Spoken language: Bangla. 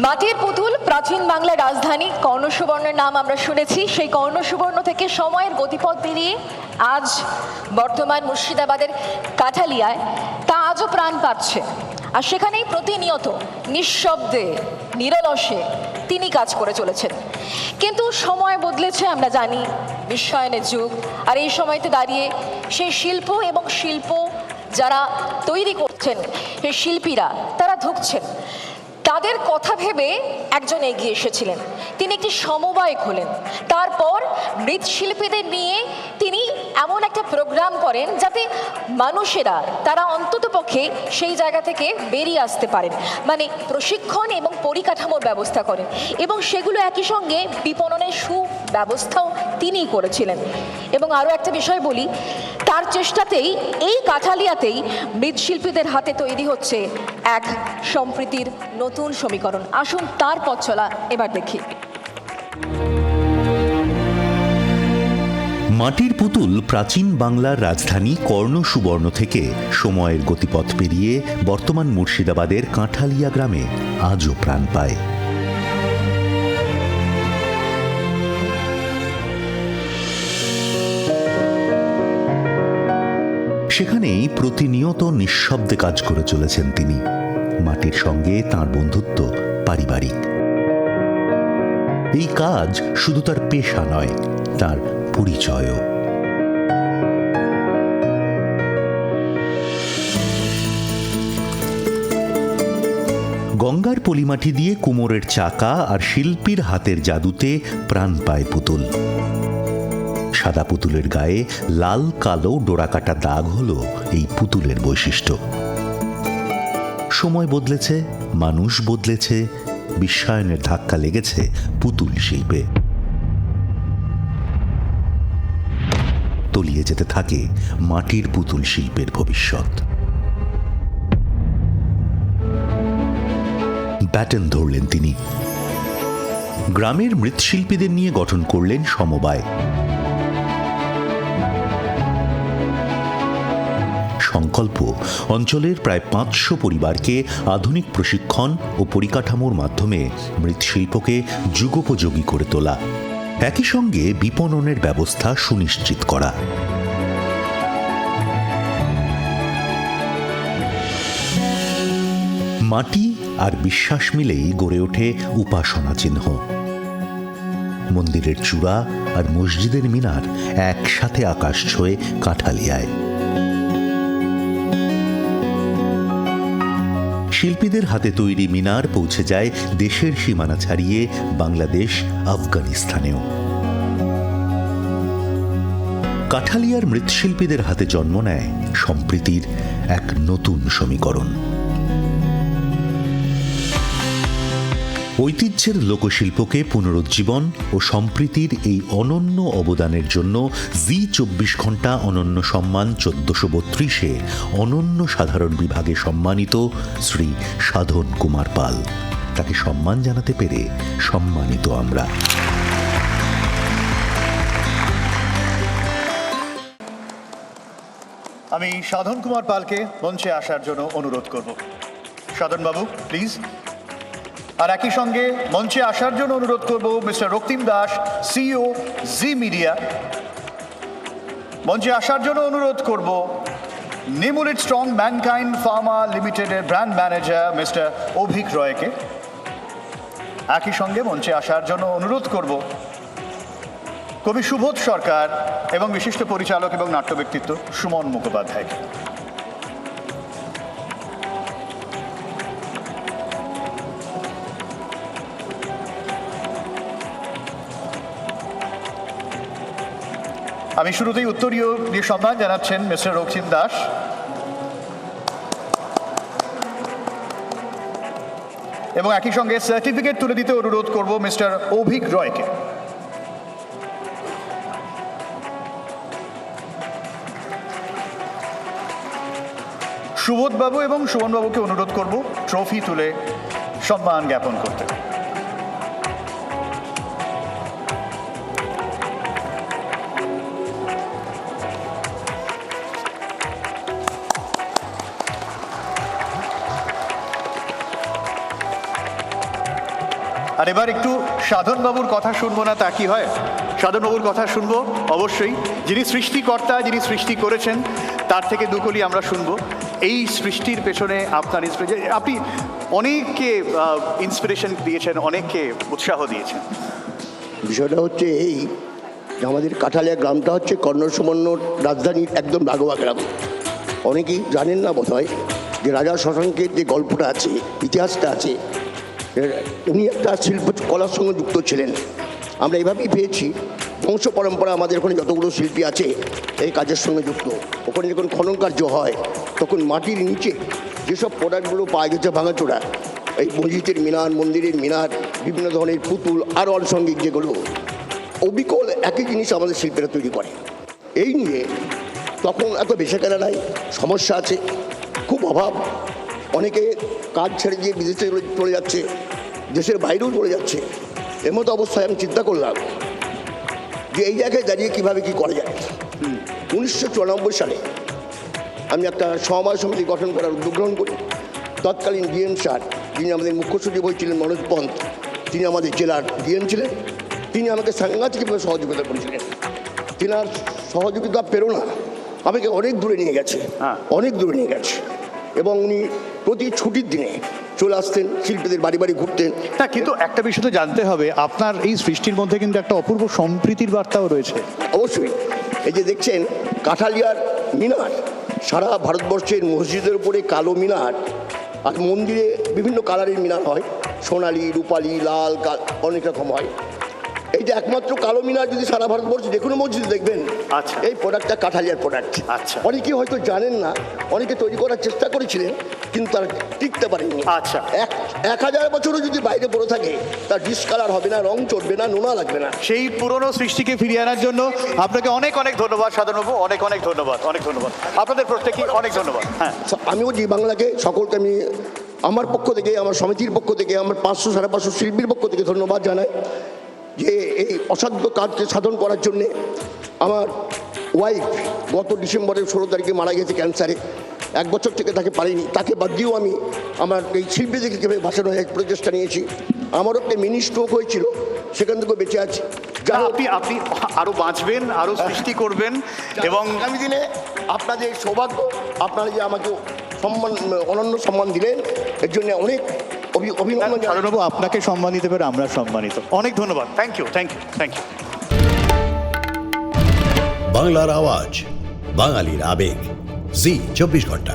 মাটির পুতুল প্রাচীন বাংলার রাজধানী কর্ণসুবর্ণের নাম আমরা শুনেছি। সেই কর্ণসুবর্ণ থেকে সময়ের গতিপথ পেরিয়ে আজ বর্তমান মুর্শিদাবাদের কাঠালিয়ায় তা আজও প্রাণ পাচ্ছে। আর সেখানেই প্রতিনিয়ত নিঃশব্দে নিরলসে তিনি কাজ করে চলেছেন। কিন্তু সময় বদলেছে, আমরা জানি, বিশ্বায়নের যুগ। আর এই সময়তে দাঁড়িয়ে সেই শিল্প এবং শিল্প যারা তৈরি করছেন, সেই শিল্পীরা তারা ধুঁকছেন। তাদের কথা ভেবে একজন এগিয়ে এসেছিলেন, তিনি একটি সমবায় খোলেন। তারপর মৃৎশিল্পীদের নিয়ে তিনি এমন একটা প্রোগ্রাম করেন যাতে মানুষেরা তারা অন্ততপক্ষে সেই জায়গা থেকে বেরিয়ে আসতে পারেন, মানে প্রশিক্ষণ এবং পরিকাঠামোর ব্যবস্থা করেন, এবং সেগুলো একই সঙ্গে বিপণনের সুব্যবস্থাও তিনিই করেছিলেন। এবং আরও একটা বিষয় বলি, তার চেষ্টাতেই এই কাঠালিয়াতেই মৃৎশিল্পীদের হাতে তৈরি হচ্ছে এক সম্প্রীতির নতুন সমীকরণ। আসুন তার পথ চলা এবার দেখি। মাটির পুতুল প্রাচীন বাংলার রাজধানী কর্ণসুবর্ণ থেকে সময়ের গতিপথ পেরিয়ে বর্তমান মুর্শিদাবাদের কাঁঠালিয়া গ্রামে আজও প্রাণ পায়। সেখানেই প্রতিনিয়ত নিঃশব্দে কাজ করে চলেছেন তিনি। মাটির সঙ্গে তাঁর বন্ধুত্ব পারিবারিক। এই কাজ শুধু তার পেশা নয়, তার পরিচয়ও। গঙ্গার পলিমাটি দিয়ে কুমোরের চাকা আর শিল্পীর হাতের জাদুতে প্রাণ পায় পুতুল। সাদা পুতুলের গায়ে লাল কালো ডোরাকাটা দাগ হলো এই পুতুলের বৈশিষ্ট্য। সময় বদলেছে, মানুষ বদলেছে, বিশ্বায়নের ধাক্কা লেগেছে পুতুল শিল্পে। তলিয়ে যেতে থাকে মাটির পুতুল শিল্পের ভবিষ্যৎ। ব্যাটন ধরলেন তিনি। গ্রামের মৃৎশিল্পীদের নিয়ে গঠন করলেন সমবায়। সংকল্প অঞ্চলের প্রায় 500 পরিবারকে আধুনিক প্রশিক্ষণ ও পরিকাঠামোর মাধ্যমে মৃৎশিল্পকে যুগোপযোগী করে তোলা, একই সঙ্গে বিপণনের ব্যবস্থা সুনিশ্চিত করা। মাটি আর বিশ্বাস মিলেই গড়ে ওঠে উপাসনা চিহ্ন। মন্দিরের চূড়া আর মসজিদের মিনার একসাথে আকাশ ছোঁয়ে কাঠালিয়ায়। শিল্পীদের হাতে তৈরি মিনার পৌঁছে যায় দেশের সীমানা ছাড়িয়ে বাংলাদেশ, আফগানিস্তানেও। কাঠালিয়ার মৃৎশিল্পীদের হাতে জন্ম নেয় সম্প্রীতির এক নতুন সমীকরণ। ঐতিহ্যের লোকশিল্পকে পুনরুজ্জীবন ও সম্প্রীতির এই অনন্য অবদানের জন্য জি24 ঘণ্টা অনন্য সম্মান 1432-এ অনন্য সাধারণ বিভাগে সম্মানিত শ্রী সাধন কুমার পাল। তাকে সম্মান জানাতে পেরে সম্মানিত আমরা। আমি সাধন কুমার পালকে মঞ্চে আসার জন্য অনুরোধ করব। সাধন বাবু প্লিজ। আর একই সঙ্গে মঞ্চে আসার জন্য অনুরোধ করব মিস্টার রক্তিম দাস, সিইও জি মিডিয়া। মঞ্চে আসার জন্য অনুরোধ করব নিমুলিট স্ট্রং ম্যানকাইন্ড ফার্মা লিমিটেডের ব্র্যান্ড ম্যানেজার মিস্টার অভিক রয়কে। একই সঙ্গে মঞ্চে আসার জন্য অনুরোধ করব কবি সুবোধ সরকার এবং বিশিষ্ট পরিচালক এবং নাট্য ব্যক্তিত্ব সুমন মুখোপাধ্যায়কে। আমি শুরুতেই উত্তরীয় দিয়ে সম্মান জানাচ্ছেন মিস্টার রক্তিম দাস এবং একই সঙ্গে সার্টিফিকেট তুলে দিতে অনুরোধ করব মিস্টার অভিক রয়কে। সুবোধবাবু এবং সুমনবাবুকে অনুরোধ করব ট্রফি তুলে সম্মান জ্ঞাপন করতে। আর এবার একটু সাধনবাবুর কথা শুনবো না তা কি হয়? সাধনবাবুর কথা শুনবো অবশ্যই। যিনি সৃষ্টিকর্তা, যিনি সৃষ্টি করেছেন, তার থেকে দুকলি আমরা শুনবো এই সৃষ্টির পেছনে আপনার ইন্সপিরেশন। আপনি অনেককে ইন্সপিরেশন দিয়েছেন, অনেককে উৎসাহ দিয়েছেন। বিষয়টা হচ্ছে এই যে আমাদের কাঠালিয়া গ্রামটা হচ্ছে কর্ণ সুবর্ণ রাজধানীর একদম লাগোয়া গ্রাম। অনেকেই জানেন না বোধহয় যে রাজা শশাঙ্কের যে গল্পটা আছে, ইতিহাসটা আছে, উনি একটা শিল্প কলার সঙ্গে যুক্ত ছিলেন। আমরা এভাবেই পেয়েছি বংশ পরম্পরা আমাদের ওখানে যতগুলো শিল্পী আছে এই কাজের সঙ্গে যুক্ত। ওখানে যখন খনন কার্য হয় তখন মাটির নিচে যেসব প্রোডাক্টগুলো পাওয়া গেছে ভাঙাচোরা, এই মসজিদের মিনার, মন্দিরের মিনার, বিভিন্ন ধরনের পুতুল, আরও আনুষঙ্গিক যেগুলো অবিকল একই জিনিস আমাদের শিল্পীরা তৈরি করে। এই নিয়ে তখন এত বেশিকেনা নাই, সমস্যা আছে, খুব অভাব। অনেকে কাজ ছেড়ে দিয়ে বিদেশে চলে যাচ্ছে, দেশের বাইরেও চলে যাচ্ছে। এর মতো অবস্থায় আমি চিন্তা করলাম যে এই জায়গায় দাঁড়িয়ে কীভাবে কী করা যায়। 1994 সালে আমি একটা সমবায় সমিতি গঠন করার উদ্যোগ গ্রহণ করি। তৎকালীন ডিএম স্যার, যিনি আমাদের মুখ্য সচিব হয়েছিলেন মনোজ পন্ত, তিনি আমাদের জেলার ডিএম ছিলেন। তিনি আমাকে সাংঘাতিকভাবে সহযোগিতা করেছিলেন। তিনার সহযোগিতা প্রেরণা আমাকে অনেক দূরে নিয়ে গেছে, অনেক দূরে নিয়ে গেছে। এবং উনি প্রতি ছুটির দিনে চলে আসতেন, শিল্পীদের বাড়ি বাড়ি ঘুরতেন। না, কিন্তু একটা বিষয় তো জানতে হবে, আপনার এই সৃষ্টির মধ্যে কিন্তু একটা অপূর্ব সম্প্রীতির বার্তাও রয়েছে। অবশ্যই। এই যে দেখছেন কাঠালিয়ার মিনার, সারা ভারতবর্ষের মসজিদের উপরে কালো মিনার, আর মন্দিরে বিভিন্ন কালারের মিনার হয়, সোনালি, রূপালি, লাল, অনেক রকম হয়। এই যে একমাত্র কালো মিনার যদি সারা ভারতবর্ষে যে কোনো মসজিদে দেখবেন, আচ্ছা, এই প্রোডাক্টটা কাঠালিয়ার প্রোডাক্ট। আচ্ছা। অনেকে হয়তো জানেন না, অনেকে তৈরি করার চেষ্টা করেছিলেন কিন্তু তারা টিকতে পারেনি। আচ্ছা। 1000 বছরও যদি বাইরে পড়ে থাকে তার ডিসকালার হবে না, রং চড়বে না, নোনা লাগবে না। সেই পুরনো সৃষ্টিকে ফিরিয়ে আনার জন্য আপনাকে অনেক অনেক ধন্যবাদ সাধনবাবু, অনেক অনেক ধন্যবাদ, অনেক ধন্যবাদ আপনাদের প্রত্যেককে, অনেক ধন্যবাদ। হ্যাঁ, আমিও জি বাংলাকে সকলকে আমি আমার পক্ষ থেকে, আমার সমিতির পক্ষ থেকে, আমার 500-550 শিল্পীর পক্ষ থেকে ধন্যবাদ জানাই যে এই অসাধ্য কাজকে সাধন করার জন্যে। আমার ওয়াইফ গত ডিসেম্বরের 16 তারিখে মারা গেছে ক্যান্সারে। 1 বছর থেকে তাকে পারিনি, তাকে বাদ দিয়েও আমি আমার এই শিল্পীদেরকে কীভাবে ভাসানোর এক প্রচেষ্টা নিয়েছি। আমারও একটা মিনি স্ট্রোক হয়েছিল, সেখান থেকেও বেঁচে আছি। যা আপনি আরো বাঁচবেন, আরো সৃষ্টি করবেন। এবং আগামী দিনে আপনাদের সৌভাগ্য, আপনারা যে আমাকে সম্মান, অনন্য সম্মান দিলেন, এর জন্য অনেক অভিনন্দন। সাধনবাবু, আপনাকে সম্মান দিতে পেরে আমরা সম্মানিত। অনেক ধন্যবাদ। Thank you, thank you, thank you. বাংলার আওয়াজ, বাঙালির আবেগ, জি 24 ঘন্টা।